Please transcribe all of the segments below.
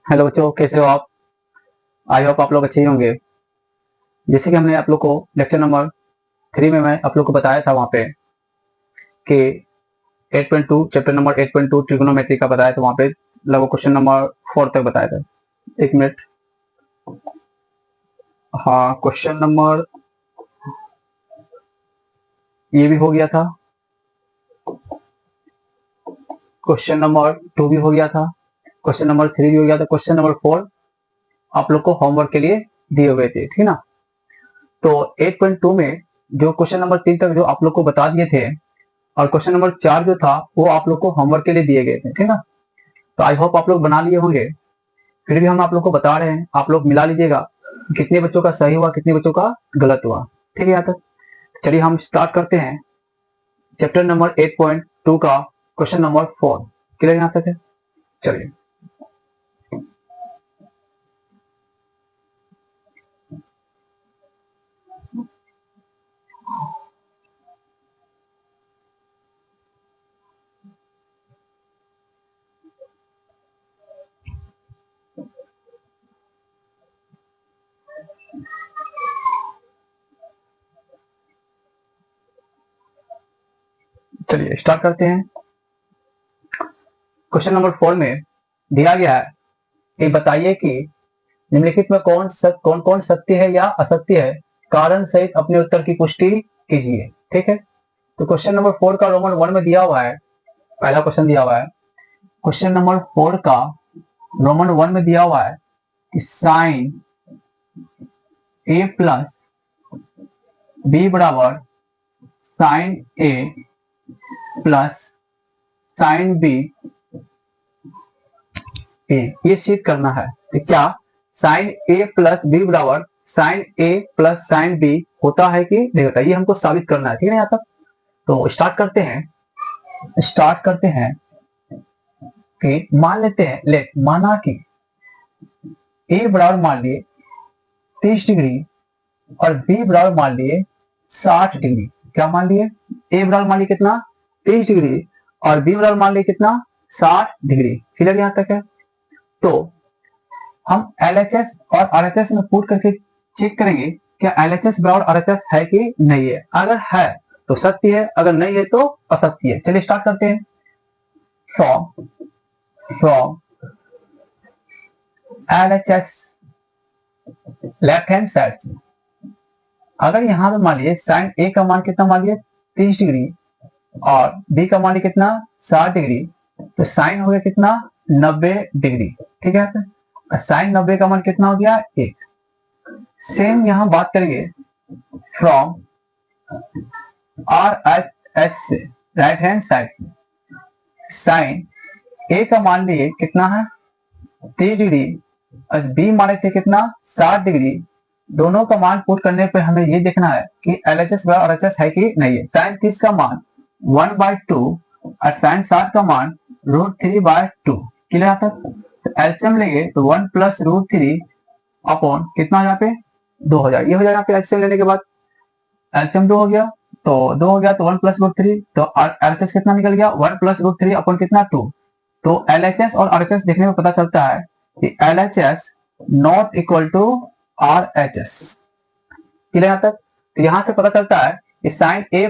Hello बच्चों, कैसे हो आप? आई होप आप लोग अच्छे ही होंगे। जैसे कि हमने आप लोग को लेक्चर नंबर 3 में मैं आप लोग को बताया था वहाँ पे कि 8.2 चैप्टर नंबर 8.2 ट्रिग्नोमेट्री का बताया था। वहाँ पे लगभग क्वेश्चन नंबर 4 तक बताया था। एक मिनट, हाँ क्वेश्चन नंबर ये भी हो गया था, क्वेश्चन नंबर 2 भी हो गया था, क्वेश्चन नंबर 3 भी हो गया था, क्वेश्चन नंबर 4 आप लोग को होमवर्क के लिए दिए हुए थे, ठीक ना। तो 8.2 में जो क्वेश्चन नंबर 3 तक जो आप लोग को बता दिए थे और क्वेश्चन नंबर 4 जो था वो आप लोग को होमवर्क के लिए दिए गए थे, ठीक ना। तो आई होप आप लोग बना लिए होंगे। फिर भी हम आप लोग को बता रहे हैं, आप लोग मिला लीजिएगा कितने बच्चों का सही हुआ, कितने बच्चों का गलत हुआ, ठीक है। यहाँ तक चलिए हम स्टार्ट करते हैं चैप्टर नंबर 8.2 का क्वेश्चन नंबर 4। क्लियर यहाँ तक है? चलिए चलिए स्टार्ट करते हैं। क्वेश्चन नंबर 4 में दिया गया है कि बताइए कि निम्नलिखित में कौन कौन सत्य है या असत्य है, कारण सहित अपने उत्तर की पुष्टि कीजिए, ठीक है। तो क्वेश्चन नंबर 4 का रोमन 1 में दिया हुआ है, पहला क्वेश्चन दिया हुआ है। क्वेश्चन नंबर 4 का रोमन 1 में दिया हुआ है कि साइन ए प्लस बी बराबर sign A plus sine B ये सिद्ध करना है। तो क्या साइन ए प्लस बी बराबर sign A plus sine B होता है कि नहीं होता, ये हमको साबित करना है, ठीक है। यहाँ तक तो स्टार्ट करते हैं कि मान लेते हैं, माना कि ए बराबर मान लिए 30 डिग्री और बी बराबर मान लिए 60 डिग्री। क्या मान लिए? ए बराबर मान लिए कितना? 30 डिग्री और बी बराबर मान लिए कितना? 60 डिग्री। क्लियर यहाँ तक है? तो हम LHS और RHS में पुट करके चेक करेंगे क्या LHS बराबर RHS है कि नहीं है। अगर है तो सत्य है, अगर नहीं है तो असत्य है। चलिए स्टार्ट करते हैं। From LHS left hand side से अगर यहाँ पे मान लिए साइन ए का मान कितना मान लिए 30 डिग्री और बी का मान लिए कितना 60 डिग्री, तो साइन हो गया कितना 90 डिग्री, ठीक है। साइन 90 का मान कितना हो गया 1। सेम यहां बात करेंगे फ्रॉम RHS से राइट हैंड साइड से साइन ए का मान लिए कितना है 30 डिग्री और बी माने थे कितना 60 डिग्री। दोनों का मान पुट करने पे हमें ये देखना है कि LHS बराबर RHS है कि नहीं है। साइन 30 का मान 1/2 और साइन 60 का मान √3/2। क्लियर आता है? तो एलसीएम लेंगे तो 1 प्लस √3 अपॉन कितना यहाँ पे 2 हो जाएगा। ये हो जाएगा यहाँ पे एलसीएम लेने के बाद। एलसीएम 2 हो गया तो 2 हो गया तो 1 प्लस √3, तो LHS कितना निकल गया 1 प्लस √3 अपॉन कितना 2। तो LHS और RHS देखने में पता चलता है कि LHS not equal to RHS। Clear यहाँ तक? तो यहां से पता चलता है कि sine A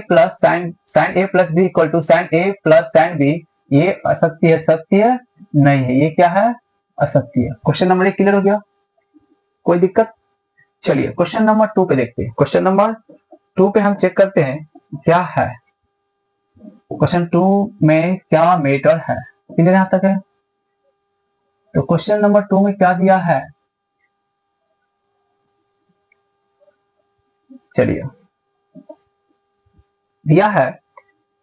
plus B equal to sine A plus sine B ये असत्य है, सत्य नहीं है। ये क्या है? असत्य है। क्वेश्चन नंबर 1 क्लियर हो गया? कोई दिक्कत? चलिए क्वेश्चन नंबर 2 पे देखते हैं। क्वेश्चन नंबर 2 पे हम चेक करते हैं क्या है क्वेश्चन 2 में क्या मैटर है। क्लियर यहां तक है? तो क्वेश्चन नंबर 2 में क्या दिया है, चलिए दिया है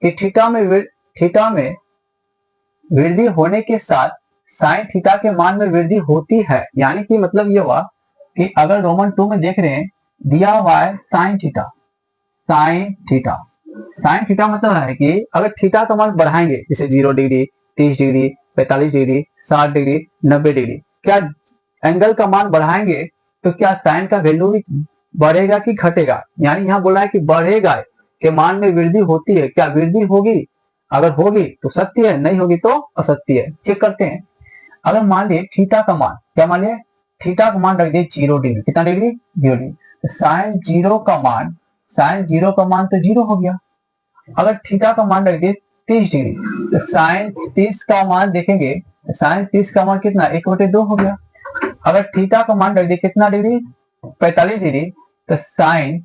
कि थीटा में वृद्धि होने के साथ साइन थीटा के मान में वृद्धि होती है। यानी कि मतलब ये हुआ कि अगर रोमन 2 में देख रहे हैं दिया हुआ है साइन थीटा मतलब है कि अगर थीटा का मान बढ़ाएंगे जैसे 0 degree 30 degree 45 degree 60 degree 90 degree, क्या एंगल का मान बढ़ाएंगे तो क्या साइन का वैल्यू भी बढ़ेगा कि घटेगा। यानी यहाँ बोला है कि बढ़ेगा के मान में वृद्धि होती है। क्या वृद्धि होगी? अगर होगी तो सत्य है, नहीं होगी तो असत्य है। चेक करते हैं। अगर मान लिए थीटा का मान, क्या मान लिया, थीटा का मान रख दिए 0 डिग्री, कितना डिग्री, 0 डिग्री, तो साइन जीरो का मान, साइन जीरो का मान तो 0 हो गया। अगर थीटा का मान रख दिए 30 डिग्री, तो साइन 30 का मान देखेंगे, तो साइन 30 का मान कितना, 1/2 हो गया। अगर थीटा का मान रख दिए कितना डिग्री, 45 डिग्री, तो साइन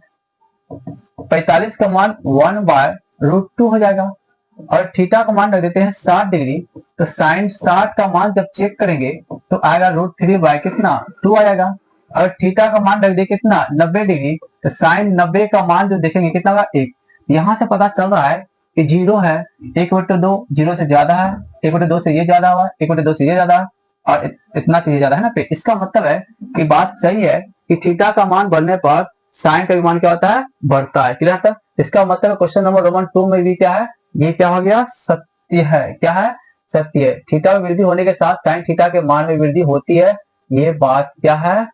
45 का मान 1/√2 हो जाएगा। और थीटा का मान रख देते हैं 60 डिग्री, तो साइन 60 का मान जब चेक करेंगे तो आएगा √3 बाय कितना, 2 आ जाएगा। अगर थीटा का मान रख दे कितना, 90 डिग्री, तो साइन 90 का मान जो देखेंगे कितना होगा, 1। यहां से पता चल रहा है कि 0 है, 1/2 0 से ज्यादा है, 1/2 से ये ज्यादा हुआ, 1/2 से ये ज्यादा और इतना से ये ज्यादा है ना। पे इसका मतलब है कि बात सही है कि थीटा का मान बढ़ने पर साइन का भी मान क्या होता है, बढ़ता है। क्लियर था? इसका मतलब क्वेश्चन नंबर रोमन 2 में भी क्या है, ये क्या हो गया, सत्य है। क्या है, सत्य है। थीटा में वृद्धि होने के साथ साइन थीटा के मान में वृद्धि होती है, ये बात क्या है,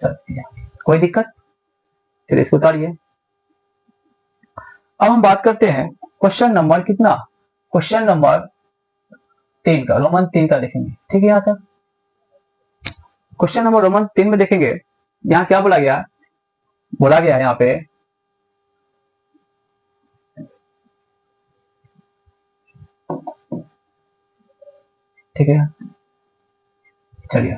सत्य है। कोई दिक्कत? फिर इसको उतारिए। अब हम बात करते हैं क्वेश्चन नंबर कितना, क्वेश्चन नंबर 3 का, रोमन 3 का देखेंगे। ठीक है, यहां तक क्वेश्चन नंबर रोमन 3 में देखेंगे। यहाँ क्या बोला गया, बोला गया है यहाँ पे, ठीक है, चलिए,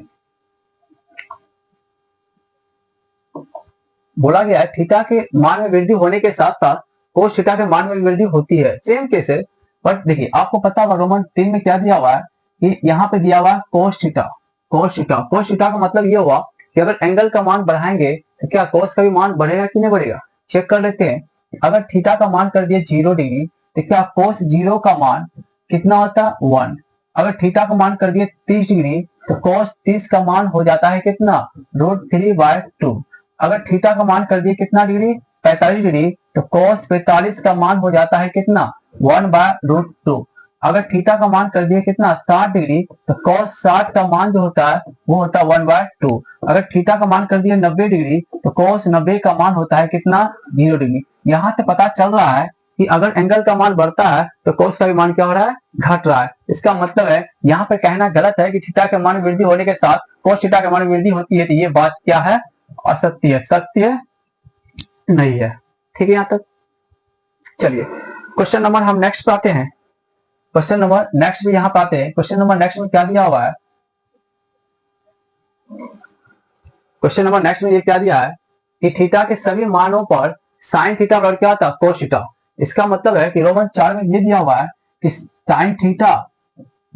बोला गया है थीटा के मान में वृद्धि होने के साथ साथ कोस थीटा के मान में वृद्धि होती है। सेम केस है, बट देखिए आपको पता होगा रोमन 3 में क्या दिया हुआ है कि यहाँ पे दिया हुआ है cos theta, cos theta. Cos theta का मतलब ये हुआ कि अगर एंगल का मान बढ़ाएंगे तो क्या कोस का भी मान बढ़ेगा कि नहीं बढ़ेगा। चेक कर लेते हैं। अगर थीटा का मान कर दिए 0 डिग्री, तो क्या कोस 0 का मान कितना होता है, 1। अगर थीटा का मान कर दिए 30 डिग्री, तो कोस 30 का मान हो जाता है कितना, √3/2। अगर थीटा का मान कर दिए कितना डिग्री, 45 डिग्री, तो cos 45 का मान हो जाता है कितना, 1/√2। अगर थीटा का मान कर दिए कितना, 60 डिग्री, तो cos 60 का मान जो होता है वो होता है 1/2। अगर थीटा का मान कर दिए 90 डिग्री, तो cos 90 का मान होता है कितना, 0 डिग्री। यहाँ से पता चल रहा है कि अगर एंगल का मान बढ़ता है तो cos का भी मान क्या हो रहा है, घट रहा है। इसका मतलब है यहाँ पे कहना गलत है कि थीटा के मान में वृद्धि होने के साथ cos थीटा के मान में वृद्धि होती है, तो ये बात क्या है, असत्य है, सत्य नहीं है। ठीक है, यहां तक। चलिए क्वेश्चन नंबर हम नेक्स्ट पे आते हैं। क्वेश्चन नंबर नेक्स्ट भी यहां पे आते हैं। क्वेश्चन नंबर नेक्स्ट में क्या दिया हुआ है, क्वेश्चन नंबर नेक्स्ट में ये क्या दिया है कि थीटा के सभी मानों पर साइन थीटा बराबर क्या था, कोस थीटा। इसका मतलब है कि रोमन 4 में ये दिया हुआ है कि साइन थीटा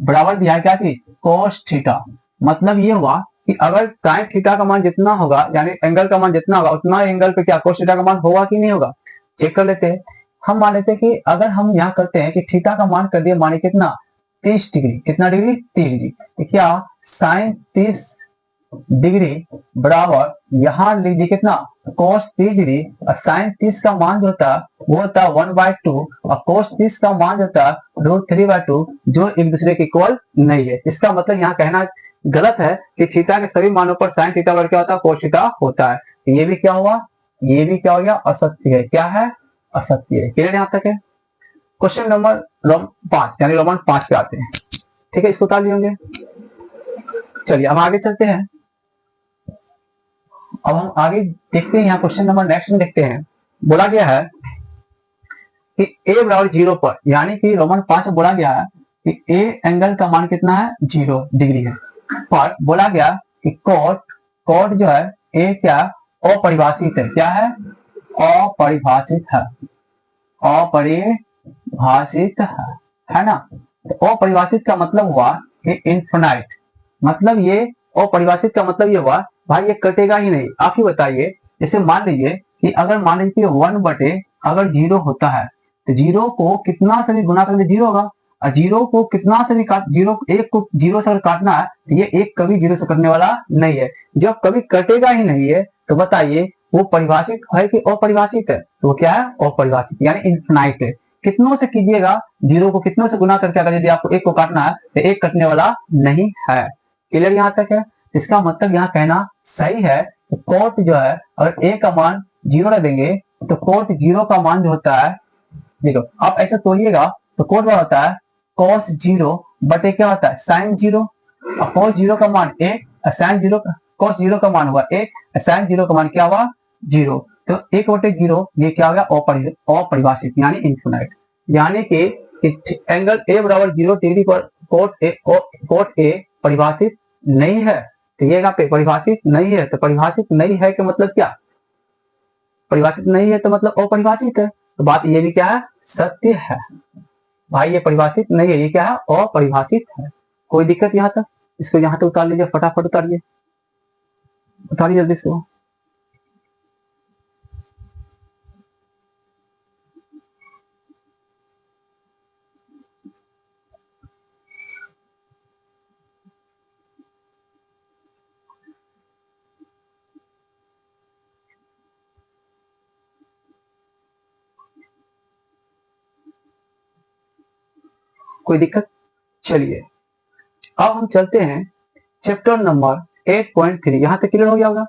बराबर दिया है क्या चीज, कोस थीटा। मतलब ये हुआ कि अगर साइन थीटा का मान जितना होगा, यानी एंगल का मान जितना होगा, उतना एंगल पे क्या कोस थीटा का मान होगा कि नहीं होगा। चेक कर लेते हैं। हम मान लेते हैं कि अगर हम यहाँ करते हैं कि थीटा का मान कर दिया माने कितना, 30 डिग्री, कितना डिग्री, 30 डिग्री, तो क्या साइन 30 डिग्री बराबर यहाँ लिख दिए कितना, cos 30 डिग्री, और साइन 30 का मान जो होता है वो होता है 1/2, और cos 30 का मान जो होता है √3/2, जो एक दूसरे के इक्वल नहीं है। इसका मतलब यहाँ कहना गलत है कि थीटा के सभी मानों पर साइन थीटा बराबर क्या होता है, cos थीटा होता है। ये भी क्या हुआ, ये भी क्या हो गया, असत्य है। क्या है, असत्य है। क्लियर यहाँ तक है। क्वेश्चन नंबर 5 यानी रोमन 5 पे आते हैं। ठीक है, इसको उतार लिए। चलिए अब आगे चलते हैं। अब हम आगे देखते हैं, यहाँ क्वेश्चन नंबर नेक्स्ट में देखते हैं। बोला गया है कि a बराबर 0 पर, यानी कि रोमन 5 में बोला गया है कि a एंगल का मान कितना है, 0 डिग्री है। पर बोला गया कि कोट जो है a क्या अपरिभाषित है। क्या है, अपरिभाषित है, अपरिभाषित है ना। तो अपरिभाषित का मतलब हुआ कि इनफिनाइट। मतलब ये अपरिभाषित का मतलब ये हुआ भाई ये कटेगा ही नहीं। आप ही बताइए, जैसे मान लीजिए कि अगर मान लीजिए 1 अगर 0 होता है तो 0 को कितना से भी गुना करके 0 होगा, और 0 को कितना से भी काट, 0 1 को 0 से काटना है तो ये 1 कभी 0 से कटने वाला नहीं है। जब कभी कटेगा ही नहीं है तो बताइए वो परिभाषित है कि अपरिभाषित है। तो वो क्या है, अपरिभाषित यानी इनफिनाइट है। कितनों से कीजिएगा, 0 को कितनों से गुना करके अगर यदि आपको 1 को काटना है तो 1 कटने वाला नहीं है। क्लियर यहाँ तक है। इसका मतलब यहाँ कहना सही है कि कोट जो है अगर a का मान 0 रख देंगे तो कोट 0 का मान जो होता है, देखो आप ऐसा तोड़िएगा तो कोट क्या होता है, cos 0 बटे क्या होता है, साइन 0। cos 0 का मान 1, sin 0 का cos 0 का मान हुआ 1, sin 0 का मान क्या हुआ 0। तो 1/0 ये क्या हो गया अपरिभाषित यानी इन्फिनाइट, यानी कि एंगल ए बराबर 0 डिग्री पर कोट ए परिभाषित नहीं है। तो ये यहाँ पे परिभाषित नहीं है, तो परिभाषित नहीं है का मतलब क्या, परिभाषित नहीं है तो मतलब अपरिभाषित है। तो बात ये भी क्या है, सत्य है भाई, ये परिभाषित नहीं है, ये क्या है अपरिभाषित है। कोई दिक्कत यहाँ तक, इसको यहाँ तक उतार लीजिए, फटाफट उतारिए, उतारिए जल्दी से। कोई दिक्कत, चलिए अब हम चलते हैं चैप्टर नंबर 8.3। यहां तक क्लियर हो गया होगा।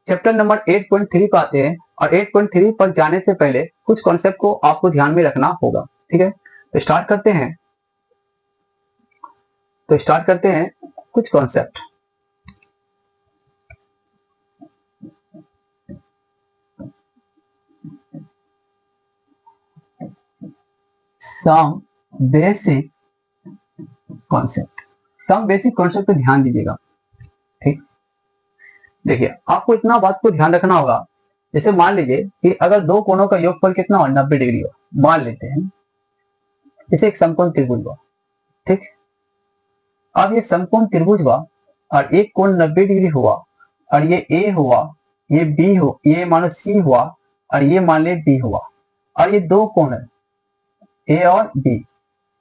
चैप्टर नंबर 8.3 पे आते हैं, और 8.3 पर जाने से पहले कुछ कॉन्सेप्ट को आपको ध्यान में रखना होगा, ठीक है। तो स्टार्ट करते हैं कुछ कॉन्सेप्ट। सम बेसिक कॉन्सेप्ट पे ध्यान दीजिएगा, ठीक। देखिए आपको इतना बात को ध्यान रखना होगा, जैसे मान लीजिए कि अगर दो कोणों का योगफल कितना हो 90 डिग्री हो, मान लेते हैं जैसे एक समकोण त्रिभुज हुआ, ठीक। अब ये समकोण त्रिभुज हुआ और एक कोण 90 डिग्री हुआ, और ये ए हुआ, ये बी हो, ये मानो सी हुआ, और ये मान ले बी हुआ, और ये दो कोण है ए और बी,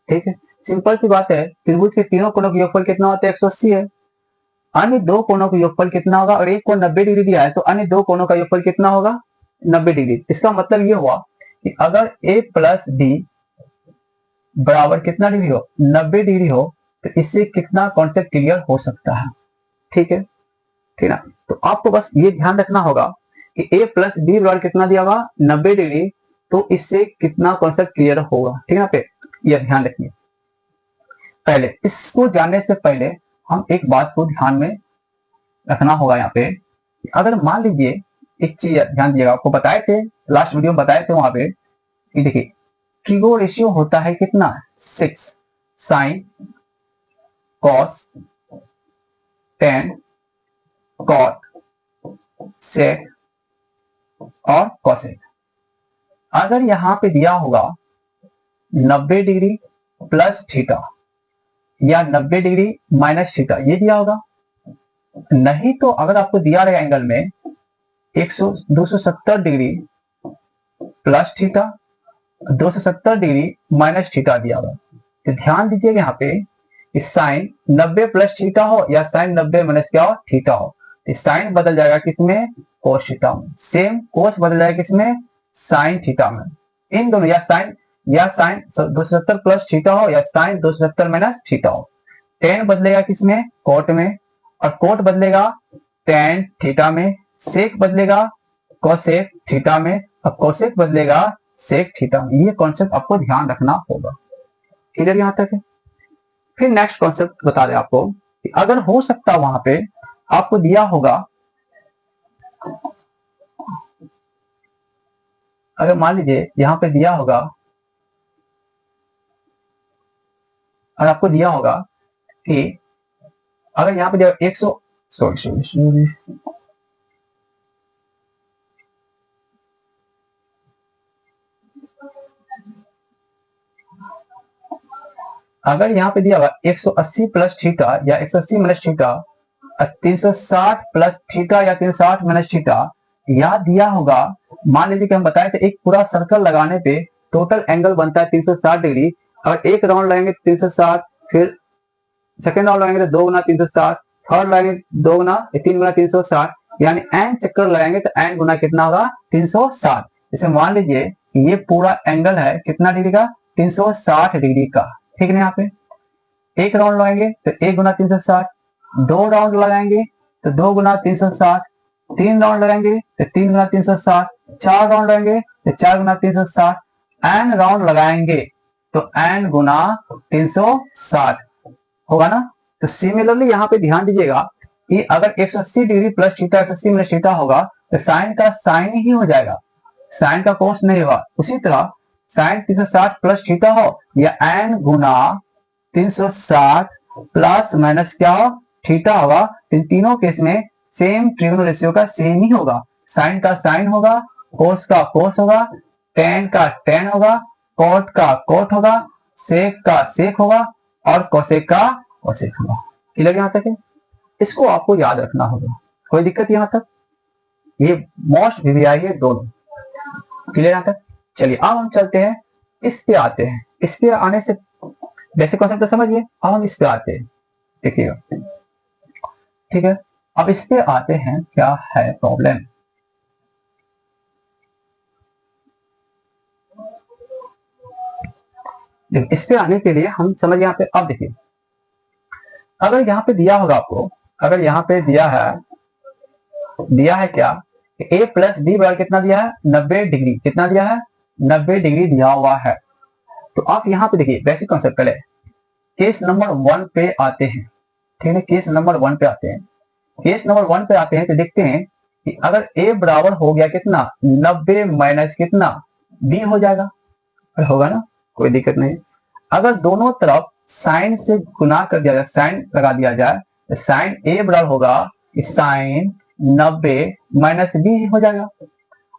ठीक है। सिंपल सी बात है, त्रिभुज के तीनों कोणों का योगफल कितना होता है 180 है। अन्य दो कोणों का योगफल कितना होगा, और एक कोण 90 डिग्री दिया है तो अन्य दो कोणों का योगफल कितना होगा 90 डिग्री। इसका मतलब ये हुआ कि अगर a प्लस बी बराबर कितना डिग्री हो 90 डिग्री हो, तो इससे कितना कॉन्सेप्ट क्लियर हो सकता है, ठीक है, ठीक ना। तो आपको बस ये ध्यान रखना होगा कि a प्लस बी बराबर कितना दिया होगा 90 डिग्री, तो इससे कितना कॉन्सेप्ट क्लियर होगा, ठीक है। पे यह ध्यान रखिए। पहले इसको जानने से पहले हम एक बात को ध्यान में रखना होगा यहाँ पे। अगर मान लीजिए एक चीज ध्यान दीजिएगा, आपको बताए थे लास्ट वीडियो में, बताए थे वहां पे कि देखिए ट्रिगो रेशियो होता है कितना 6 sine cos tan cot sec और कोसेक। अगर यहाँ पे दिया होगा 90 डिग्री प्लस थीटा या 90 डिग्री माइनस थीटा, ये दिया होगा, नहीं तो अगर आपको दिया रहेगा एंगल में 270 degree plus theta 270 degree minus theta दिया होगा। तो ध्यान दीजिएगा यहाँ पे साइन 90 प्लस थीटा हो या साइन 90 माइनस क्या हो थीटा हो, तो साइन बदल जाएगा किसमें कोस थीटा में, सेम कोस बदल जाएगा किसमें साइन थीटा में। इन दोनों या साइन 270 प्लस थीटा हो या साइन 270 माइनस थीटा हो, टेन बदलेगा किसमें कोट में, और कोट बदलेगा टेन थीटा में, सेक बदलेगा कोसेक थीटा में, और कोसेक बदलेगा सेक थीटा में। ये कॉन्सेप्ट आपको ध्यान रखना होगा, क्लियर यहां तक है। फिर नेक्स्ट कॉन्सेप्ट बता दें आपको कि अगर हो सकता वहां पे आपको दिया होगा, अगर मान लीजिए यहां पे दिया होगा, और आपको दिया होगा कि अगर यहाँ पे दिया 100 सॉरी अगर यहाँ पे दिया होगा 180 प्लस थीटा या 180 माइनस थीटा, 360 प्लस थीटा या 360 माइनस थीटा, या दिया होगा मान लीजिए कि हम बताए थे एक पूरा सर्कल लगाने पे टोटल एंगल बनता है 360 डिग्री, और एक राउंड लगाएंगे 360, फिर सेकेंड राउंड लगाएंगे तो 2 गुना 360, थर्ड लगाएंगे 2 गुना 3 गुना 360, यानी एन चक्कर लगाएंगे तो एन गुना कितना होगा 360। जैसे मान लीजिए ये पूरा एंगल है कितना डिग्री का 360 डिग्री का, ठीक है। यहाँ पे एक राउंड लगाएंगे तो 1 गुना 360, दो राउंड लगाएंगे तो 2 गुना 360, तीन राउंड लगाएंगे तो 3 गुना 360, चार राउंड लगाएंगे तो 4 गुना 360, एन राउंड लगाएंगे तो एन गुना 360 होगा ना। तो सिमिलरली यहाँ पे ध्यान दीजिएगा कि अगर 180 degree plus theta 180 minus theta होगा तो साइन का साइन ही हो जाएगा, साइन का कोस नहीं होगा। उसी तरह साइन 360 प्लस थीटा हो या एन गुना 360 प्लस माइनस क्या हो थीटा होगा, इन तीनों केस में सेम ट्रिग्नल रेशियो का सेम ही होगा, साइन का साइन होगा, कोस का कोस होगा, टेन का टेन होगा, कॉट का कॉट होगा, सेक का सेक होगा और कोसेक का कोसेक होगा। क्लियर यहाँ तक है? इसको आपको याद रखना होगा। कोई दिक्कत यहाँ तक? ये मोस्ट वीवीआई है दोनों। क्लियर यहाँ तक? चलिए अब हम चलते हैं, इस पे आते हैं। इस पे आने से बेसिक कॉन्सेप्ट तो समझिए, अब हम इस पे आते हैं, देखिएगा। ठीक है, अब इस पे आते हैं, क्या है प्रॉब्लम। इस पे आने के लिए हम समझ यहाँ पे, अब देखिए अगर यहाँ पे दिया होगा आपको, अगर यहाँ पे दिया है क्या, a प्लस बी बराबर कितना दिया है 90 डिग्री, कितना दिया है 90 डिग्री दिया हुआ है। तो आप यहाँ पे देखिए बेसिक कॉन्सेप्ट, पहले केस नंबर 1 पे आते हैं। ठीक है, केस नंबर 1 पे आते हैं। केस नंबर 1 पे आते हैं तो देखते हैं कि अगर a बराबर हो गया कितना 90 माइनस कितना b हो जाएगा, होगा ना, कोई दिक्कत नहीं। अगर दोनों तरफ साइन से गुना कर दिया जाए, साइन लगा दिया जाए, तो साइन a बराबर होगा साइन 90 माइनस b हो जाएगा।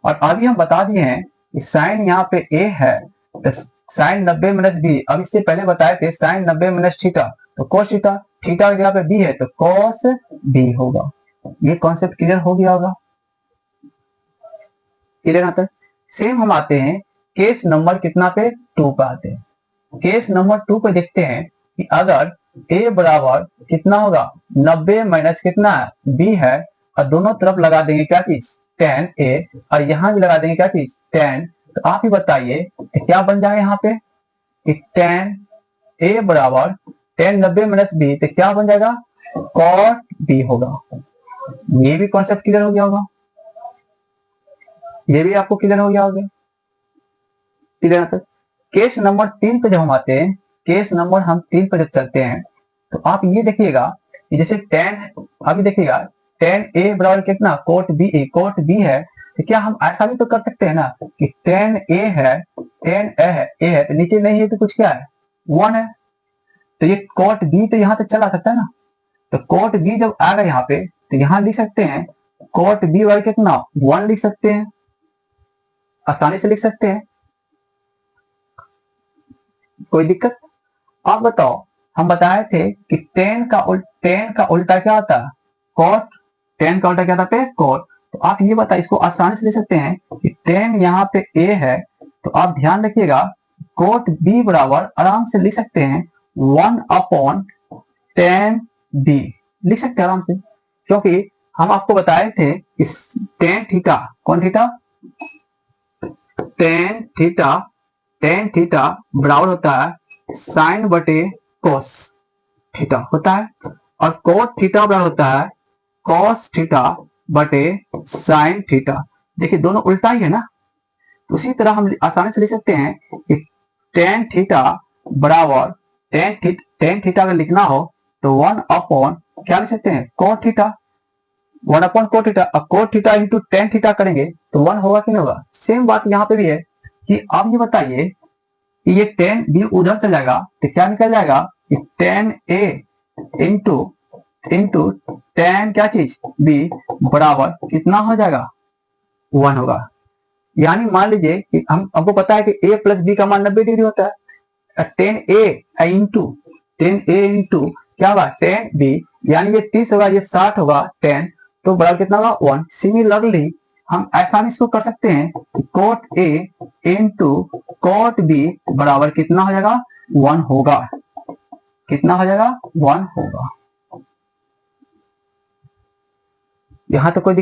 और अभी हम बता दिए हैं कि साइन यहाँ पे a है तो साइन 90 माइनस b, अब इससे पहले बताए थे साइन 90 माइनस थीटा तो कोस थीटा, थीटा की जगह पे b है तो कोस b होगा। ये कॉन्सेप्ट क्लियर हो गया होगा? क्लियर आता है? सेम हम आते हैं केस नंबर कितना पे 2 पे आते हैं। केस नंबर 2 पे देखते हैं कि अगर a बराबर कितना होगा 90 माइनस कितना है b है, और दोनों तरफ लगा देंगे क्या चीज tan a, और यहां भी लगा देंगे क्या चीज tan, तो आप ही बताइए क्या बन जाएगा यहाँ पे कि tan a बराबर tan 90 माइनस b, तो क्या बन जाएगा cot b होगा। ये भी कॉन्सेप्ट क्लियर हो गया होगा? ये भी आपको क्लियर हो गया होगा? क्लियर? केस नंबर 3 पे जब हम आते हैं, केस नंबर हम 3 पे जब चलते हैं तो आप ये देखिएगा कि जैसे tan, अभी देखिएगा tan a बराबर कितना कोट b है, तो क्या हम ऐसा भी तो कर सकते हैं ना कि tan a है, tan a है तो नीचे नहीं है तो कुछ क्या है 1 है, तो ये कोट b तो यहाँ तक चला सकता है ना। तो कोट b जब आ गया यहाँ पे तो यहाँ लिख सकते हैं कोट b बराबर कितना 1 लिख सकते हैं, आसानी से लिख सकते हैं, कोई दिक्कत? आप बताओ, हम बताए थे कि tan का उल्टा क्या होता है cot, tan का उल्टा क्या था पे cot। तो आप ये बताइए, इसको आसानी से लिख सकते हैं कि tan यहाँ पे a है, तो आप ध्यान रखिएगा cot b बराबर आराम से लिख सकते हैं 1 अपॉन tan b, लिख सकते हैं आराम से, क्योंकि हम आपको बताए थे कि tan थीटा, कौन थीटा tan थीटा बराबर होता है साइन बटे कोस थीटा होता है, और कोट थीटा बराबर होता है कॉस थीटा बटे साइन थीटा। देखिए दोनों उल्टा ही है ना, उसी तरह हम आसानी से लिख सकते हैं कि tan थीटा बराबर tan थीटा अगर लिखना हो तो 1 अपॉन क्या लिख सकते हैं cot theta, 1 upon cot theta, और cot theta into tan theta करेंगे तो 1 होगा कि नहीं होगा। सेम बात यहाँ पे भी है कि आप ये बताइए कि ये tan b उधर चल जाएगा तो क्या निकल जाएगा कि tan a इंटू tan क्या चीज b बराबर कितना हो जाएगा 1 होगा। यानी मान लीजिए कि हम आपको पता है कि a प्लस b का मान 90 डिग्री होता है, tan a इंटू क्या होगा tan b, यानी ये 30 होगा ये 60 होगा tan, तो बराबर कितना होगा 1। सिमिलरली हम आसानी इसको कर सकते हैं cot a into cot b बराबर कितना हो जाएगा 1 होगा, कितना हो जाएगा 1 होगा। यहां तो कोई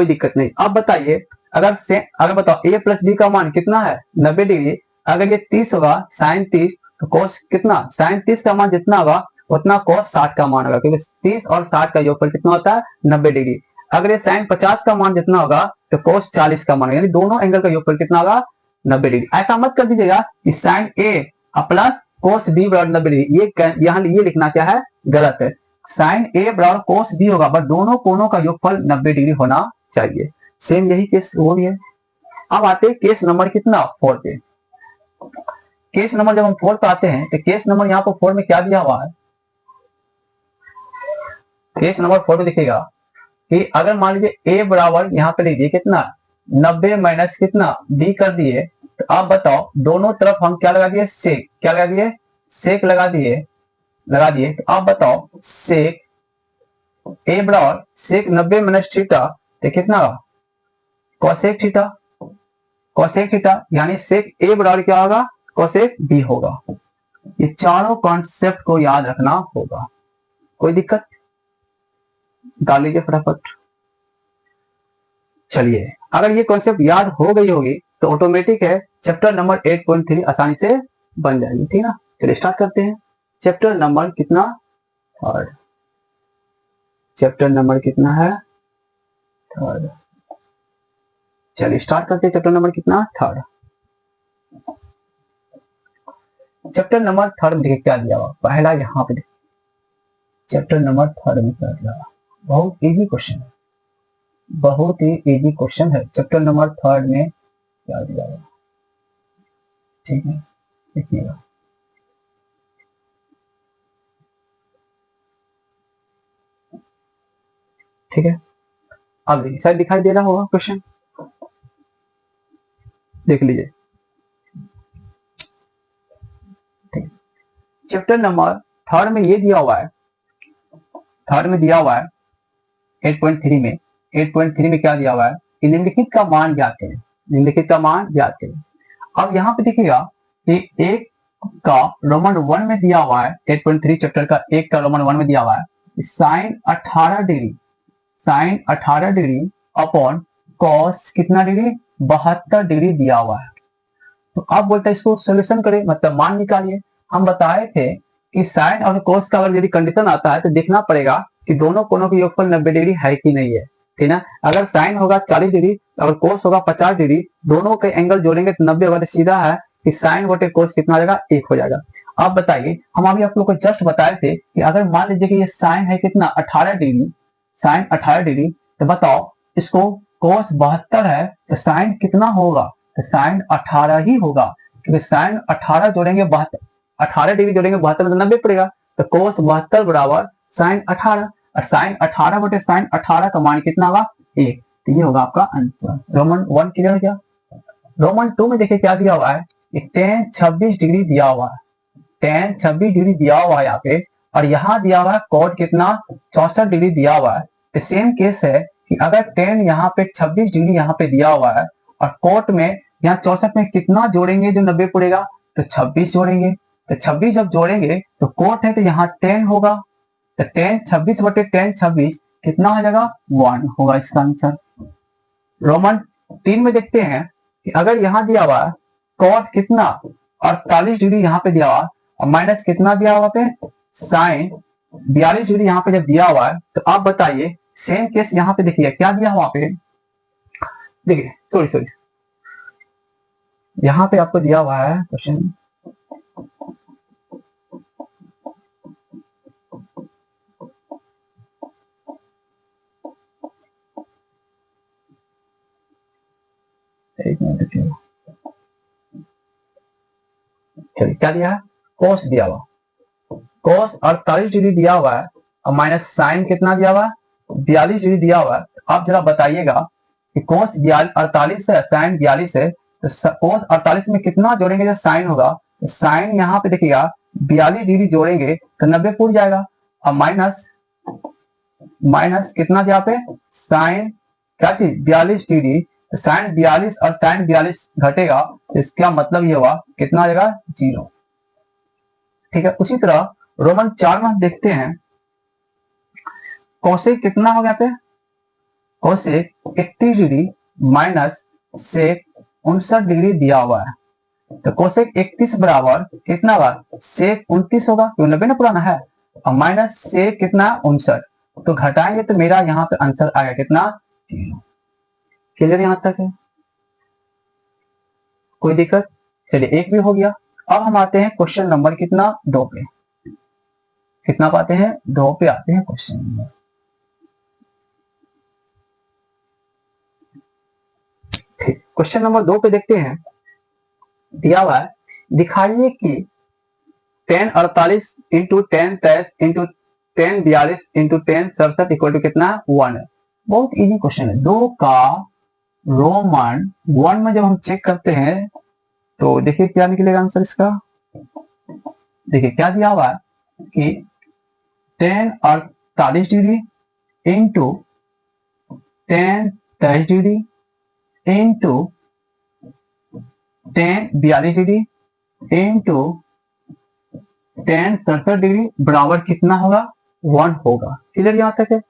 दिक्कत नहीं। अब बताइए अगर बताओ a प्लस b का मान कितना है 90 डिग्री, अगर ये 30 होगा साइन 30 तो कोस कितना साइन 30 का मान जितना होगा उतना कोस 60 का मान होगा, क्योंकि 30 और 60 का योगफल कितना होता है 90 डिग्री। अगर ये साइन 50 का मान जितना होगा तो कोस 40 का मान होगा, यानी दोनों एंगल का योगफल कितना होगा 90 डिग्री। ऐसा मत कर दीजिएगा कि sine a plus cos B बराबर 90 डिग्री, ये यहाँ ये लिखना क्या है, गलत है। साइन ए बराबर कोस बी होगा, बट दोनों कोणों का योगफल 90 डिग्री होना चाहिए। सेम यही केस हो गया। अब आते हैं केस नंबर कितना, 4 पे। केस नंबर जब हम 4 पे आते हैं तो केस नंबर यहाँ पर 4 में क्या दिया हुआ है, केस नंबर 4 में दिखेगा कि अगर मान लीजिए ए बराबर यहाँ पे लिख दिए कितना 90 माइनस कितना बी कर दिए, तो आप बताओ दोनों तरफ हम क्या लगा दिए, सेक, क्या लगा दिए, सेक लगा दिए। तो आप बताओ सेक ए बराबर सेक 90 माइनस थीटा तो कितना कोसेक थीटा, कोसेक थीटा यानी सेक ए बराबर क्या होगा, कोसेक बी होगा। ये चारों कॉन्सेप्ट को याद रखना होगा। कोई दिक्कत, डाल लीजिए फटाफट। चलिए अगर ये कॉन्सेप्ट याद हो गई होगी तो ऑटोमेटिक है चैप्टर नंबर 8.3 आसानी से बन जाएगी, ठीक ना। चलिए स्टार्ट करते हैं। चैप्टर नंबर कितना, थर्ड। चैप्टर नंबर कितना है, थर्ड। चलिए स्टार्ट करते हैं। चैप्टर नंबर कितना, थर्ड। चैप्टर नंबर थर्ड में देखिए क्या दिया हुआ, पहला यहाँ पे चैप्टर नंबर थर्ड में क्या दिया हुआ, बहुत इजी क्वेश्चन है, बहुत ही इजी क्वेश्चन है। चैप्टर नंबर थर्ड में क्या दिया हुआ, ठीक है, देखिएगा। ठीक है, अब देखिए शायद दिखाई दे रहा होगा क्वेश्चन, देख लीजिए। चैप्टर नंबर थर्ड में ये दिया हुआ है, थर्ड में दिया हुआ है 8.3 में, 8.3 में क्या दिया हुआ है कि निम्नलिखित का मान ज्ञात करें, निम्नलिखित का मान ज्ञात करें। अब यहाँ पे देखिएगा कि एक का रोमन 1 में दिया हुआ है, 8.3 चैप्टर का एक का रोमन 1 में दिया हुआ है sine 18 degree, sine 18 degree upon cos कितना डिग्री, 72 डिग्री दिया हुआ है। तो आप बोलते हैं इसको सोल्यूशन करें, मतलब मान निकालिए। हम बताए थे कि साइन और कोस का अगर यदि कंडीशन आता है तो देखना पड़ेगा कि दोनों कोणों की योगफल 90 डिग्री है कि नहीं है, ठीक ना। अगर साइन होगा 40 डिग्री और कोस होगा 50 डिग्री, दोनों के एंगल जोड़ेंगे तो 90 होगा, तो सीधा है कि साइन बटे कोस कितना हो जाएगा, 1 हो जाएगा। अब बताइए, हम अभी आप लोग को जस्ट बताए थे कि अगर मान लीजिए कि ये साइन है कितना 18 डिग्री, साइन 18 डिग्री, तो बताओ इसको कोस 72 है तो साइन कितना होगा, तो साइन 18 ही होगा, क्योंकि साइन 18 जोड़ेंगे 18 डिग्री जोड़ेंगे 72 में 90 पड़ेगा, तो कोस 72 बराबर साइन 18, और साइन 18 बटे साइन 18 का मान कितना होगा, 1। तो ये होगा आपका आंसर। रोमन 1 क्लियर हो गया। रोमन 2 में देखिए क्या दिया हुआ है, tan 26 डिग्री दिया हुआ है, tan 26 डिग्री दिया हुआ है यहाँ पे, और यहाँ दिया हुआ है कॉट कितना 64 डिग्री दिया हुआ है। तो सेम केस है कि अगर tan यहाँ पे 26 डिग्री यहाँ पे दिया हुआ है और कोट में यहाँ 64 में कितना जोड़ेंगे जो 90 पड़ेगा, तो 26 जोड़ेंगे। तो 26 जब जोड़ेंगे तो कोट है तो यहाँ tan होगा, तो tan 26 बटे tan 26 कितना हो जाएगा, 1 होगा इसका आंसर। रोमन 3 में देखते हैं कि अगर यहाँ दिया हुआ है कॉट कितना 48 डिग्री यहाँ पे दिया हुआ और माइनस कितना दिया हुआ पे साइन 42 डिग्री यहाँ पे जब दिया हुआ है, तो आप बताइए सेम केस यहाँ पे देखिए क्या दिया हुआ पे, देखिए सॉरी यहाँ पे आपको दिया हुआ है क्वेश्चन, एक मिनट देखिए, चलिए क्या दिया है, कोस दिया हुआ, कोस 48 डिग्री दिया हुआ है और माइनस साइन कितना दिया हुआ है 42 डिग्री दिया हुआ है। आप जरा बताइएगा कि कोस 48 है साइन 42 है, तो कोस 48 में कितना जोड़ेंगे जो साइन होगा, तो साइन यहाँ पे देखिएगा 42 डिग्री जोड़ेंगे तो 90 फूट जाएगा, और माइनस माइनस कितना यहाँ पे साइन क्या चीज 42 डिग्री, तो साइन 42 और साइन 42 घटेगा, तो इसका मतलब ये हुआ कितना आ जाएगा 0। ठीक है, उसी तरह रोमन 4 में देखते हैं कोसेक कितना हो गया पे, cosec 31 degree minus sec 59 degree दिया हुआ है, तो कोसेक 31 बराबर कितना होगा, सेक 29 होगा क्यों 90 ना पुराना है, और माइनस सेक कितना 59, तो घटाएंगे तो मेरा यहाँ पे आंसर आ गया कितना 0। क्लियर यहाँ तक है, कोई दिक्कत, चलिए एक भी हो गया। अब हम आते हैं क्वेश्चन नंबर कितना 2 पे। कितना पाते हैं 2 पे आते हैं क्वेश्चन नंबर। ठीक, क्वेश्चन नंबर 2 पे देखते हैं। दिया हुआ है, दिखाइए कि 1048 into 1023 into 1042 into 1067 equal to कितना है 1 है। बहुत इजी क्वेश्चन है। 2 का रोमन 1 में जब हम चेक करते हैं तो देखिए क्या निकलेगा आंसर इसका। देखिए क्या दिया हुआ है कि 1048 degree into 1023 degree into 1042 degree into 1067 degree बराबर कितना होगा 1 होगा। क्लियर यहाँ तक है।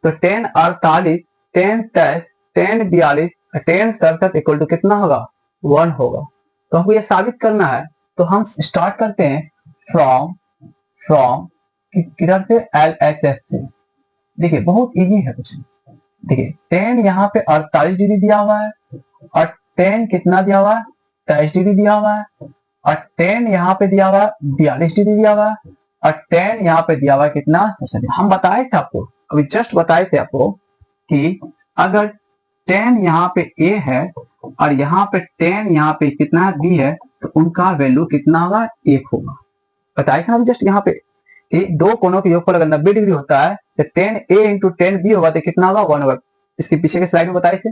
तो 1048 1023 1042 1067 इक्वल टू कितना होगा 1 होगा। तो हमको ये साबित करना है। तो हम स्टार्ट करते हैं फ्रॉम किधर से LHS से। देखिए बहुत इजी है क्वेश्चन। देखिए 10 यहाँ पे 48 डिग्री दिया हुआ है और 10 कितना दिया हुआ है 23 डिग्री दिया हुआ है और 10 यहाँ पे दिया हुआ है 42 डिग्री दिया हुआ है और 10 यहाँ पे दिया हुआ है कितना। हम बताए थे आपको, अभी जस्ट बताए थे आपको कि अगर 10 यहाँ पे A है और यहाँ पे 10 यहाँ पे कितना B है तो उनका वैल्यू कितना होगा 1 होगा। बताए थे अभी जस्ट यहाँ पे दो कोनों के योगफल अगर 90 डिग्री होता है तो 10A इंटू 10B होगा तो कितना होगा 1 होगा। इसके पीछे के स्लाइड में बताए थे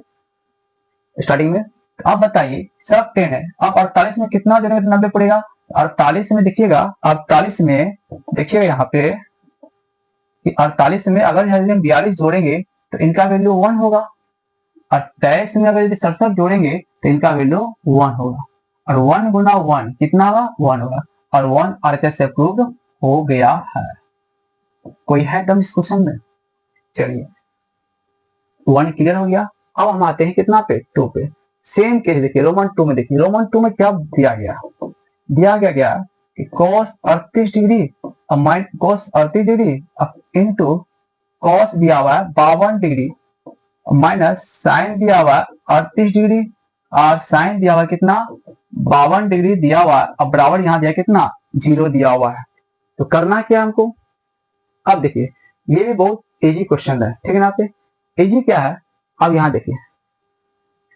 स्टार्टिंग में। तो आप बताइए सब 10 है, अब 48 में कितना जोड़ेंगे तो 90 पड़ेगा। 48 में देखिएगा 48 में देखिएगा यहाँ पे कि 48 में अगर हम 42 जोड़ेंगे तो इनका वैल्यू 1 होगा और 23 में अगर यदि 67 जोड़ेंगे तो इनका वैल्यू 1 होगा और 1 गुना 1 कितना होगा 1 होगा और 1 RHS से अप्रूव हो गया है। कोई है दम इस क्वेश्चन में। चलिए 1 क्लियर हो गया। अब हम आते हैं कितना पे 2 पे। सेम केस देखिए रोमन 2 में। देखिए रोमन 2 में क्या दिया गया कि cos 38 degree cos 38 degree into cos दिया हुआ है 52 डिग्री माइनस साइन दिया हुआ है 38 डिग्री और साइन दिया हुआ है कितना 52 डिग्री दिया हुआ है। अब बराबर यहाँ दिया कितना 0 दिया हुआ है। तो करना क्या हमको। अब देखिए ये भी बहुत इजी क्वेश्चन है, ठीक है ना। पे इजी क्या है, अब यहाँ देखिए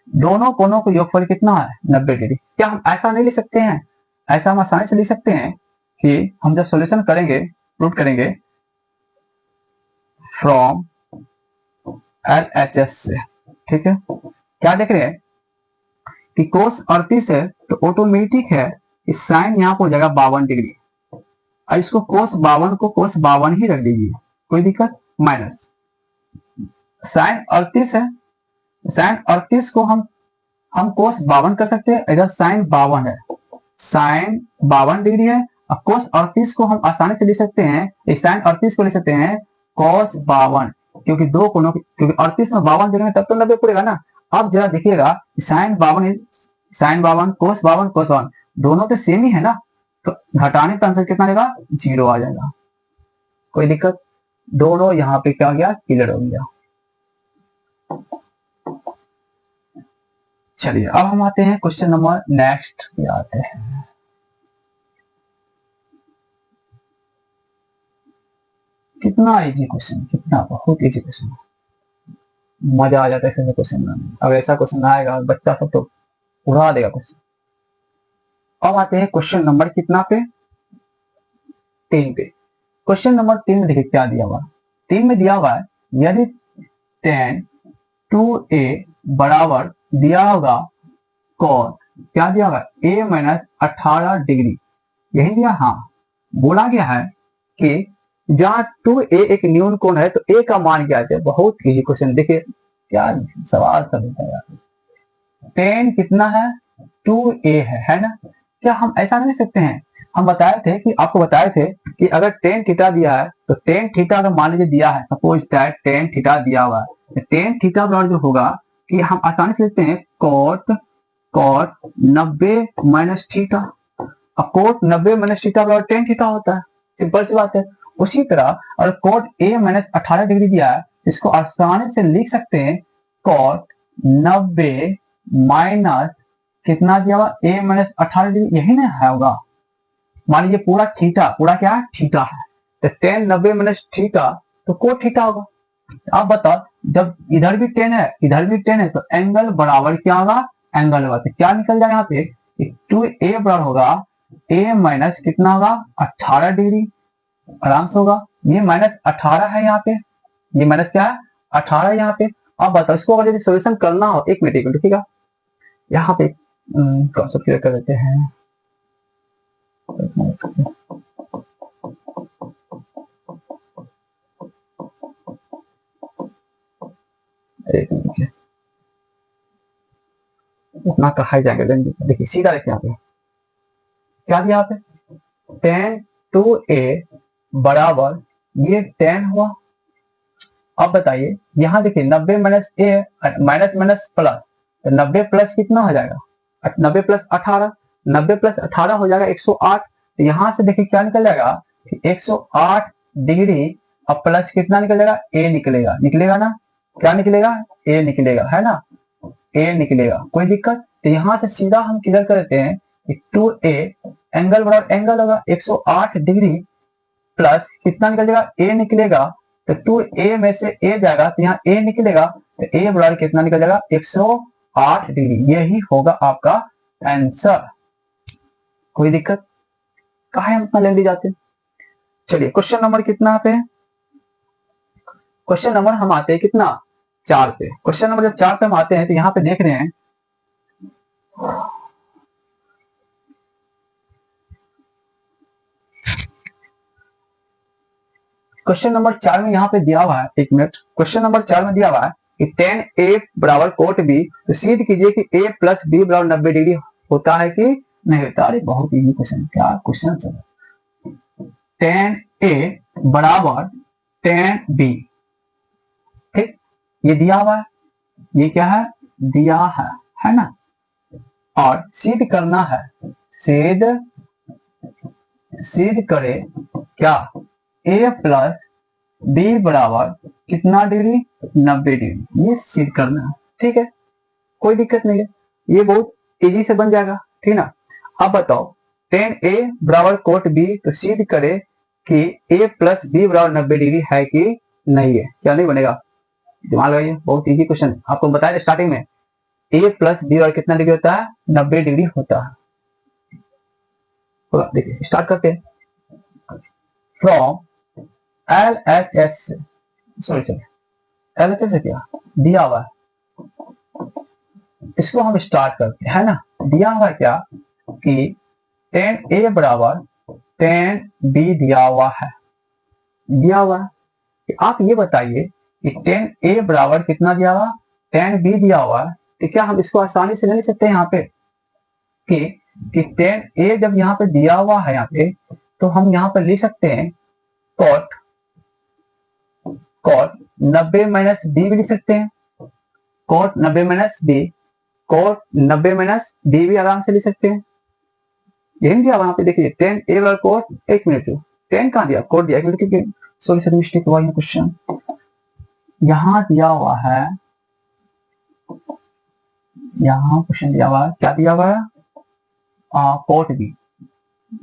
दोनों कोनों को योगफल कितना है 90 डिग्री। क्या हम ऐसा नहीं लिख सकते हैं, ऐसा हम आसानी से लिख सकते हैं कि हम जब सॉल्यूशन करेंगे प्रूव करेंगे फ्रॉम LHS से। ठीक है, क्या देख रहे हैं कि कोस 38 है तो ऑटोमेटिक है कि साइन यहाँ पर हो जाएगा 52 डिग्री और इसको कोस 52 को कोस 52 ही रख दीजिए, कोई दिक्कत। माइनस साइन 38 है, साइन 38 को हम कोस 52 कर सकते हैं। इधर साइन 52 है, साइन 52 डिग्री है और कोस 38 को हम आसानी से लिख सकते हैं। इस साइन 38 को लिख सकते हैं कोस 52 क्योंकि दो कोनों क्योंकि 38 में 52 जोड़ेंगे तब तो 90 पड़ेगा ना। अब जरा देखिएगा साइन 52 कोस 52 दोनों तो सेम ही है ना, तो घटाने का आंसर कितना आएगा 0 आ जाएगा। कोई दिक्कत, दोनों यहाँ पे क्या हो गया क्लियर हो गया। चलिए अब हम आते हैं क्वेश्चन नंबर नेक्स्ट पे आते हैं। कितना इजी क्वेश्चन, कितना बहुत इजी क्वेश्चन, मजा आ जाता है ऐसे क्वेश्चन में। अगर ऐसा क्वेश्चन आएगा बच्चा सब तो उड़ा देगा क्वेश्चन। अब आते हैं क्वेश्चन नंबर कितना पे 3 पे। क्वेश्चन नंबर 3 में देखिए क्या दिया हुआ। 3 में दिया हुआ है यदि tan 2a बराबर दिया होगा cos क्या दिया होगा a माइनस 18 डिग्री, यही दिया। हाँ बोला गया है कि जहां 2a एक न्यून कोण है तो a का मान क्या है। बहुत इजी क्वेश्चन, देखिए क्या सवाल सब है यार। tan कितना है 2a है ना। क्या हम ऐसा नहीं सकते हैं, हम बताए थे कि आपको बताए थे कि अगर tan थीटा दिया है तो tan थीटा अगर मान लीजिए दिया है, सपोज दैट tan थीटा दिया हुआ है, tan थीटा बराबर जो होगा कि हम आसानी से लिखते हैं cot 90 माइनस थीटा। अब cot 90 माइनस थीटा बराबर tan थीटा होता है, सिंपल सी बात है। उसी तरह अगर cot a माइनस 18 डिग्री दिया है, इसको आसानी से लिख सकते हैं cot 90 माइनस कितना दिया हुआ, a माइनस 18 डिग्री, यही ना है होगा। मान लीजिए पूरा थीटा, पूरा क्या है, थीटा है, तो tan 90 माइनस थीटा तो कोट थीटा होगा। आप बताओ, जब इधर भी 10 है इधर भी 10 है तो एंगल बराबर क्या होगा, एंगल होगा, तो क्या निकल जाएगा यहाँ पे, 2a बराबर होगा a माइनस कितना होगा, 18 डिग्री, आराम से होगा। ये माइनस 18 है यहाँ पे, ये माइनस क्या है, 18 यहाँ पे। अब बताओ इसको अगर यदि सोल्यूशन करना हो, एक मिनट ठीक है, यहाँ पे कॉन्सेप्ट क्लियर कर देते हैं। एक मिनट उतना कहा जाएगा, देखिए सीधा देखिए यहाँ पे क्या दिया यहाँ पे, tan 2a बराबर ये 10 हुआ। अब बताइए यहाँ देखिए 90 माइनस ए माइनस माइनस प्लस, तो 90 प्लस कितना हो जाएगा, 90 प्लस 18, 90 प्लस 18 हो जाएगा 108। तो यहाँ से देखिए क्या निकल जाएगा, 108 डिग्री, अब प्लस कितना निकल जाएगा, ए निकलेगा, निकलेगा ना, क्या निकलेगा, ए निकलेगा, है ना, ए निकलेगा, कोई दिक्कत। तो यहाँ से सीधा हम क्लियर कर देते हैं कि 2a एंगल बराबर एंगल होगा 108 डिग्री प्लस कितना निकल जाएगा, ए निकलेगा, तो 2a में से a जाएगा तो यहाँ a निकलेगा, तो a बराबर कितना निकल जाएगा, 108 डिग्री। यही होगा आपका आंसर, कोई दिक्कत, कहा हम इतना लेंदी जाते हैं। चलिए क्वेश्चन नंबर कितना पे, क्वेश्चन नंबर हम आते हैं कितना, 4 पे। क्वेश्चन नंबर जब 4 पे हम आते हैं तो यहाँ पे देख रहे हैं क्वेश्चन नंबर 4 में यहाँ पे दिया हुआ है, एक मिनट, क्वेश्चन नंबर 4 में दिया हुआ है कि tan a बराबर कोट b, तो सिद्ध कीजिए कि a प्लस बी बराबर 90 डिग्री होता है कि नहीं होता। अरे बहुत इजी क्वेश्चन, क्या क्वेश्चन है, tan a बराबर tan b, ठीक, ये दिया हुआ है, ये क्या है, दिया है ना, और सिद्ध करना है, सिद्ध करे क्या, a प्लस बी बराबर कितना डिग्री, 90 डिग्री, ये सिद्ध करना है, ठीक है, कोई दिक्कत नहीं है, ये बहुत इजी से बन जाएगा, ठीक ना। अब बताओ tan a बराबर कोट b, तो सिद्ध करे कि a प्लस बी बराबर 90 डिग्री है कि नहीं है, क्या नहीं बनेगा, दिमाग लगाइए, बहुत इजी क्वेश्चन, आपको बताया स्टार्टिंग में a प्लस बी बराबर कितना डिग्री होता है, 90 डिग्री होता है। देखिए स्टार्ट करते हैं, फ्रॉम LHS से, सॉरी LHS से क्या दिया हुआ है, इसको हम स्टार्ट करते हैं, है ना, दिया हुआ है क्या कि tan a बराबर tan b दिया हुआ है, दिया हुआ है कि आप ये बताइए कि tan a बराबर कितना दिया हुआ, tan b दिया हुआ है, तो क्या हम इसको आसानी से ले सकते हैं यहाँ पे कि tan a जब यहाँ पे दिया हुआ है यहाँ पे, तो हम यहाँ पे लिख सकते हैं cot 90 माइनस बी भी लिख सकते हैं, cot 90 माइनस बी, cot 90 माइनस बी भी आराम से लिख सकते हैं। यही दिया वहां पे देखिए tan a बराबर cot, एक मिनट tan कहाँ दिया, cot दिया, क्योंकि सॉरी मिस्टेक हुआ, क्वेश्चन यहाँ दिया हुआ है, यहाँ क्वेश्चन दिया हुआ है, क्या दिया हुआ है, cot b,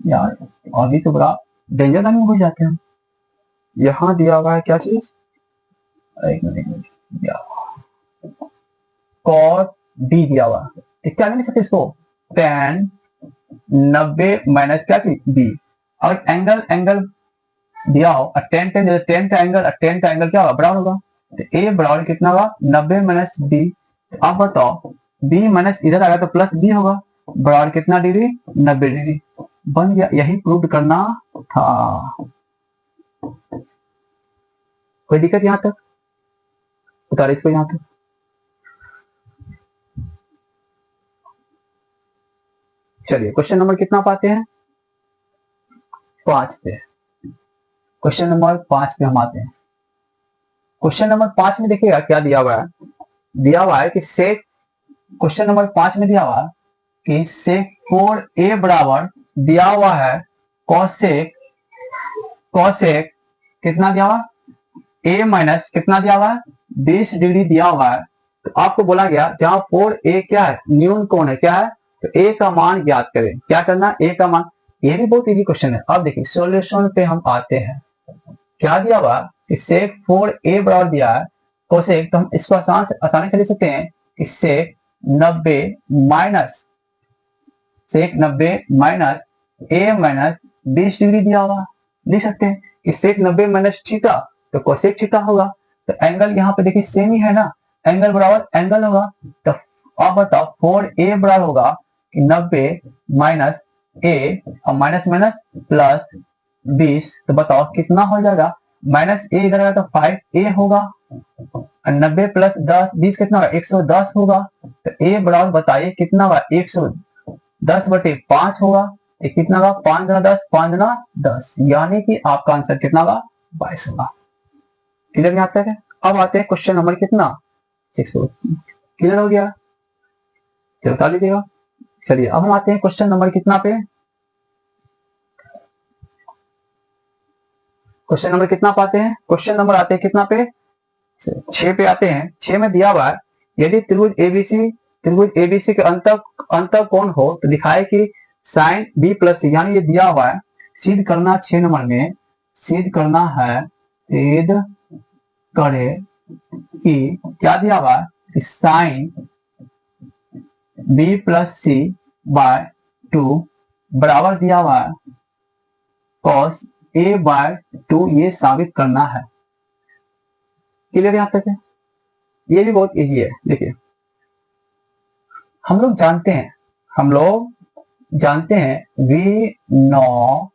यार अभी तो बड़ा डेंजर लाइन में हो जाते हैं। यहाँ दिया हुआ है क्या चीज, एक मिनट दिया cot b दिया हुआ है, क्या नहीं लिख सकते इसको, tan 90 माइनस क्या चीज b, और एंगल दिया हो, tan का एंगल क्या होगा, बराबर होगा, तो a बराबर कितना होगा, 90 माइनस b। आप बताओ b माइनस इधर आएगा तो प्लस b होगा, बराबर कितना डिग्री, 90 डिग्री, बन गया, यही प्रूव करना था, कोई दिक्कत यहां तक, उतारे इसको यहां तक। चलिए क्वेश्चन नंबर कितना पाते हैं, 5 पे, क्वेश्चन नंबर 5 पे हम आते हैं। क्वेश्चन नंबर 5 में देखिएगा क्या दिया हुआ है, दिया हुआ है कि सेक, क्वेश्चन नंबर 5 में दिया हुआ है कि सेक 4a बराबर दिया हुआ है कॉसेक कितना दिया हुआ, a माइनस कितना दिया हुआ है, 20 डिग्री दिया हुआ है। तो आपको बोला गया जहां 4a क्या है, न्यून कोण है, क्या है, तो ए का मान ज्ञात करें। क्या करना, ए का मान। ये भी बहुत इजी क्वेश्चन है। अब देखिए सॉल्यूशन पे हम आते हैं। क्या दिया हुआ, सेक 4a बराबर दिया है कोसेक, तो हम इसको आसानी से लिख सकते हैं कि sec 90 minus sec 90 minus a minus 20 degree दिया हुआ, लिख सकते हैं कि सेक 90 माइनस थीटा तो कोसेक थीटा होगा। तो एंगल यहाँ पे देखिए सेम ही है ना, एंगल बराबर एंगल होगा। तो अब बताओ 4a बराबर होगा कि 90 माइनस a और माइनस माइनस प्लस 20, तो बताओ कितना हो जाएगा। माइनस a इधर आएगा तो 5a होगा और 90 प्लस 10 20 कितना होगा, 110 होगा। तो a बराबर बताइए कितना होगा, 110/5 होगा। ये कितना होगा, 5 गुना 10, 5 गुना 10, यानी कि आपका आंसर कितना होगा, 22 होगा। क्लियर यहाँ तक है। अब आते हैं क्वेश्चन नंबर कितना 6। क्लियर हो गया, चलो बता लीजिएगा। चलिए अब हम आते हैं क्वेश्चन नंबर कितना पे, क्वेश्चन नंबर कितना पाते हैं, क्वेश्चन नंबर आते हैं कितना पे, 6 पे आते हैं। 6 में दिया हुआ है यदि त्रिभुज एबीसी के अंत कोण हो तो दिखाए कि साइन बी प्लस सी, यानी ये दिया हुआ है सिद्ध करना। 6 नंबर में सिद्ध करना है, सिद्ध करे कि क्या दिया हुआ है, साइन बी प्लस सी बाय 2 बराबर दिया हुआ है कॉस ए बाय 2, ये साबित करना है। क्लियर यहां तक है। ये भी बहुत इजी है। देखिए हम लोग जानते हैं वी नो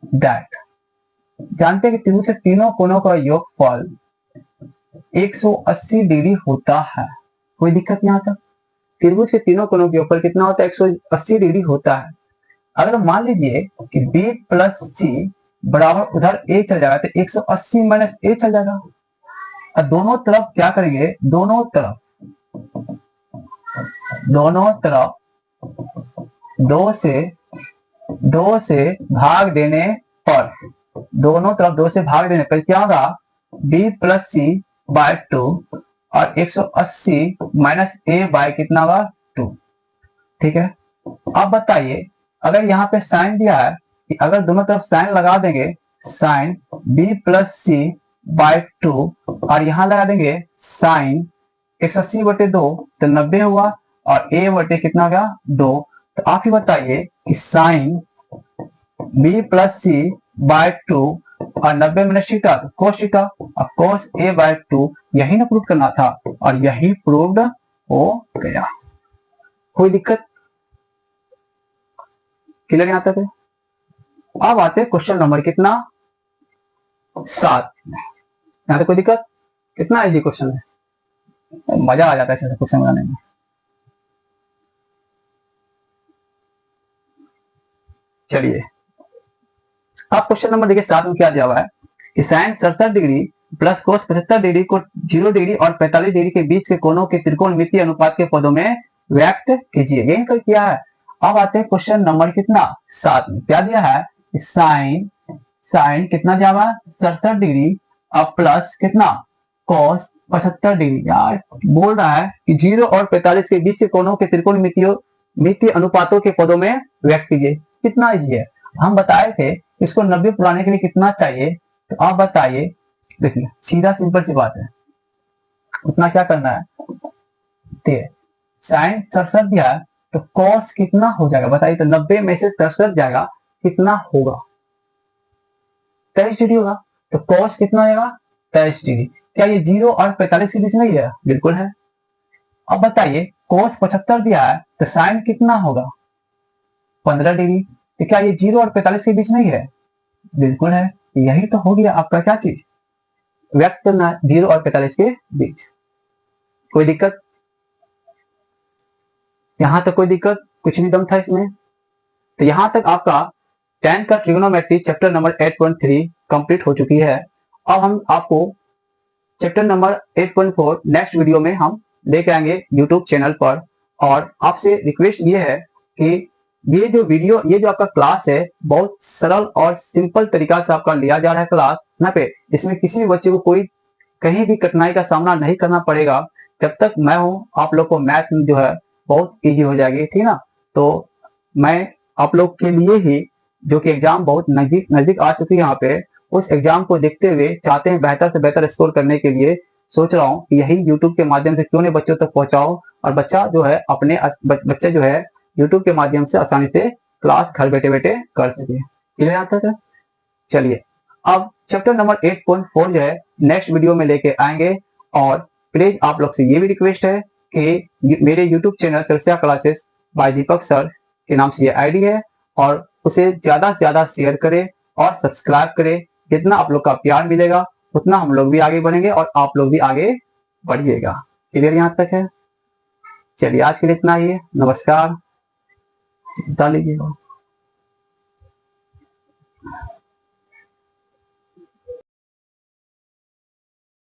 दैट, जानते हैं कि त्रिभुज के तीनों कोणों का योगफल 180 डिग्री होता है। कोई दिक्कत नहीं आता। त्रिभुज के तीनों कोणों के योगफल कितना होता है, 180 डिग्री होता है। अगर मान लीजिए कि b प्लस सी बराबर उधर a चल जाएगा तो 180 माइनस a चल जाएगा। और दोनों तरफ क्या करेंगे, दोनों तरफ 2 से भाग देने पर, दोनों तरफ 2 से भाग देने पर क्या होगा, b प्लस सी बाय 2 और 180 माइनस a बाय कितना होगा, 2। ठीक है। अब बताइए अगर यहाँ पे साइन दिया है कि अगर दोनों तरफ साइन लगा देंगे, साइन b प्लस सी बाय 2 और यहां लगा देंगे साइन 180/2 तो 90 हुआ और a बटे कितना होगा, 2। तो आप ही बताइए कि साइन b प्लस सी बाय 2 और 90 माइनस थीटा तो कोस थीटा और कोस a बाय 2, यही ना प्रूव करना था और यही प्रूव्ड हो गया। कोई दिक्कत, क्लियर यहां तक है। अब आते हैं क्वेश्चन नंबर कितना 7। यहां तक कोई दिक्कत, कितना इजी क्वेश्चन है, मजा आ जाता है ऐसे क्वेश्चन बनाने में। चलिए अब क्वेश्चन नंबर देखिए 7 में क्या दिया हुआ है कि sine 67 degree plus cos 75 degree को 0 डिग्री और 45 डिग्री के बीच के कोणों के त्रिकोणमितीय अनुपात के पदों में व्यक्त कीजिए। यही कर किया है। अब आते हैं क्वेश्चन नंबर कितना 7 में क्या दिया है कि साइन कितना दिया हुआ 67 डिग्री और प्लस कितना कोस 75 डिग्री। यार बोल रहा है कि 0 और 45 के बीच के कोणों के त्रिकोणमितीय अनुपातों के पदों में व्यक्त कीजिए। कितना इजी है। हम बताए थे इसको 90 पुराने के लिए कितना चाहिए, तो आप बताइए। देखिए सीधा सिंपल सी बात है, उतना क्या करना है, साइन 67 दिया है तो कॉस कितना हो जाएगा बताइए। तो 90 में से 67 जाएगा कितना होगा, 23 डिग्री होगा। तो कॉस कितना आएगा 23 डिग्री। क्या ये 0 और 45 के बीच में ही है, बिल्कुल है। अब बताइए कॉस 75 दिया है तो साइन कितना होगा 15 डिग्री। तो क्या ये 0 और 45 के बीच में ही है, बिल्कुल है। यही तो हो गया आपका क्या चीज, व्यक्त करना 0 और 45 के बीच। कोई दिक्कत, यहां तक कोई दिक्कत, कुछ नहीं दम था इसमें। तो यहां तक आपका 10 का ट्रिग्नोमेट्री चैप्टर नंबर 8.3 कंप्लीट हो चुकी है। अब हम आपको चैप्टर नंबर 8.4 नेक्स्ट वीडियो में हम लेके आएंगे यूट्यूब चैनल पर। और आपसे रिक्वेस्ट ये है कि ये जो आपका क्लास है बहुत सरल और सिंपल तरीका से आपका लिया जा रहा है क्लास यहाँ पे। इसमें किसी भी बच्चे को कोई कहीं भी कठिनाई का सामना नहीं करना पड़ेगा। जब तक मैं हूं आप लोग को मैथ जो है बहुत इजी हो जाएगी, ठीक है ना। तो मैं आप लोग के लिए ही, जो कि एग्जाम बहुत नजदीक नजदीक आ चुकी है यहाँ पे, उस एग्जाम को देखते हुए चाहते हैं बेहतर से बेहतर स्कोर करने के लिए, सोच रहा हूँ कि यही यूट्यूब के माध्यम से क्यों नहीं बच्चों तक पहुंचाओ, और बच्चा जो है अपने बच्चे जो है यूट्यूब के माध्यम से आसानी से क्लास घर बैठे बैठे कर सके। क्लियर यहाँ तक है? चलिए अब चैप्टर नंबर 8.4 जो है नेक्स्ट वीडियो में लेके आएंगे। और प्लीज आप लोग से ये भी रिक्वेस्ट है कि मेरे यूट्यूब चैनल चर्चा क्लासेस बाय दीपक सर के नाम से ये आईडी है, और उसे ज्यादा से ज्यादा शेयर करें और सब्सक्राइब करें। जितना आप लोग का प्यार मिलेगा उतना हम लोग भी आगे बढ़ेंगे और आप लोग भी आगे बढ़िएगा। क्लियर यहाँ तक है? चलिए आज के लिए इतना ही है। नमस्कार। बता लीजिए।